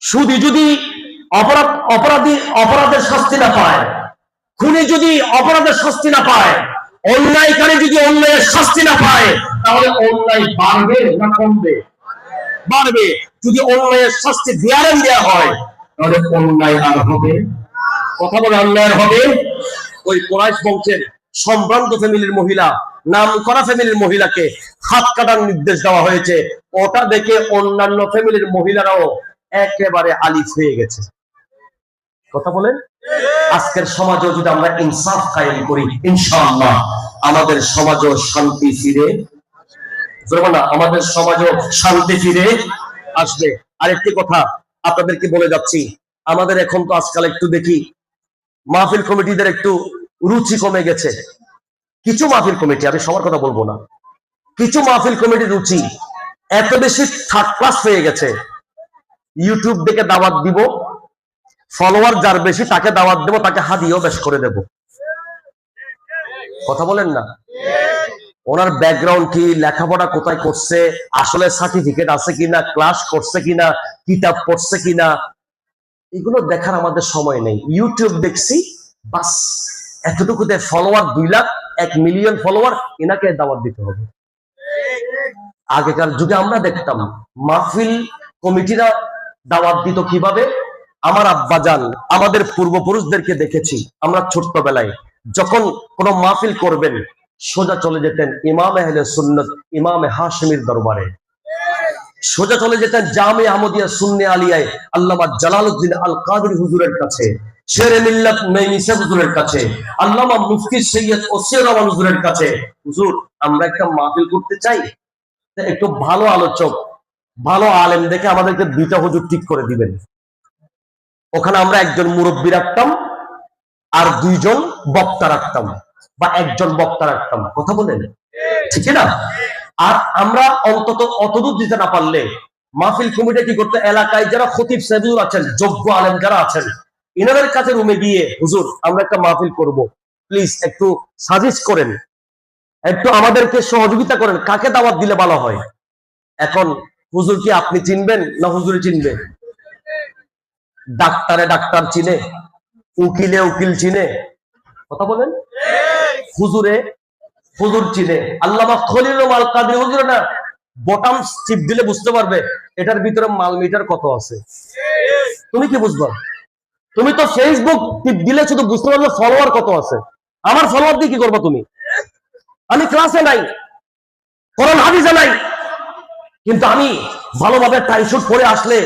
সুদী যদি অপরাধের শাস্তি না পায়, খুনি যদি অপরাধের শাস্তি না পায়, অন্যায়কারী যদি অন্যায়ের শাস্তি না পায়, তাহলে অন্যায় বাড়বে না কমবে? বাড়বে। যদি অন্যায়ের শাস্তি দেওয়া হয়, তাহলে অন্যায় আর হবে? কথা বলে অন্যায় হবে? ওই কুরাইশ বংশের সম্ভ্রান্ত ফ্যামিলির মহিলা, নাম করা ফ্যামিলির মহিলাকে হাত কাটার নির্দেশ দেওয়া হয়েছে। ওটা দেখে অন্যান্য ফ্যামিলির মহিলারাও একেবারে আলিফ হয়ে গেছে। কথা বলেন। আজকের সমাজও যদি আমরা ইনসাফ কায়েম করি, ইনশাআল্লাহ আমাদের সমাজও শান্তি ফিরে আমাদের সমাজও শান্তি ফিরে আসবে। আরেকটি কথা আপনাদেরকে বলে যাচ্ছি, আমাদের এখন তো আজকাল একটু দেখি মাহফিল কমিটিদের একটু রুচি কমে গেছে। কিছু মাহফিল কমিটি, আমি সবার কথা বলবো না, কিছু মাহফিল কমিটির রুচি এত বেশি থার্ড ক্লাস হয়ে গেছে। ইউটিউব দেখে দাওয়াত দিব, ফলোয়ার যার বেশি তাকে দাওয়াত দেব, তাকে হাদিয়াও বেশ করে দেব। কথা বলেন না? ওনার ব্যাকগ্রাউন্ড কি, লেখাপড়া কোথায় করছে, আসলে সার্টিফিকেট আছে কিনা, ক্লাস করছে কিনা, কিতাব পড়ছে কিনা, এগুলো দেখার আমাদের সময় নেই। ইউটিউব দেখছি বাস, এতটুকুতে ফলোয়ার 2 লাখ 1 মিলিয়ন ফলোয়ার, এনাকে দাওয়াত দিতে হবে। আগেকার যুগে আমরা দেখতাম মাহফিল কমিটিরা দাওয়াত দিত কিভাবে। আমার আব্বাজান, আমাদের পূর্বপুরুষদেরকে দেখেছি আমরা ছোট্টবেলায়, যখন কোন মাহফিল করবেন সোজা চলে যেতেন ইমাম আহলে সুন্নাত ইমাম হাশিমির দরবারে, সোজা চলে যেতেন জামে আহমদিয়া সুন্নি আলিয়ায় আল্লামা জালালউদ্দিন আল কাদরি হুজুরের কাছে, শেরে মিল্লাত মেমিসা হুজুরের কাছে, আল্লামা মুফতি সৈয়দ ওসির রহমান হুজুরের কাছে। হুজুর, আমরা একটা মাহফিল করতে চাই, একটু ভালো আলোচক, ভালো আলেম দেখে আমাদেরকে 2টা হুজুর ঠিক করে দিবেন। ওখানে আমরা একজন মুরব্বী রাখতাম আর 2 জন বক্তা রাখতাম, বা 1 জন বক্তা রাখতাম। কথা বলেন ঠিক না? আর আমরা অন্তত অতদূর দিতে না পারলে মাহফিল কমিটি কি করতে, এলাকায় যারা খতিব সাহেব আছেন, যোগ্য আলেম যারা আছেন, এনাদের কাছে রুমে গিয়ে, হুজুর আমরা একটা মাহফিল করব, প্লিজ একটু সাজেস্ট করেন, একটু আমাদেরকে সহযোগিতা করেন, কাকে দাওয়াত দিলে ভালো হয়। এখন হুজুর কি আপনি চিনবেন না হুজুরে চিনবে? ডাক্তারে ডাক্তার চিনে, উকিলে উকিল চিনে। কথা বলেন। হুজুরে হুজুর চিনে। আল্লামা খলিলুল আল কাদরি হুজুর না বটম চিপ দিলে বুঝতে পারবে এটার ভিতরে মাল মিটার কত আছে। তুমি কি বুঝবা? তুমি তো ফেসবুক টিপ দিলে শুধু বুঝতে পারবে ফলোয়ার কত আছে। আমার ফলোয়ার দিয়ে কি করবা তুমি? আমি ক্লাসে নাই, কোরআন হাদিসে নাই, কিন্তু আমি ভালোভাবে টাই শুট পরে আসলে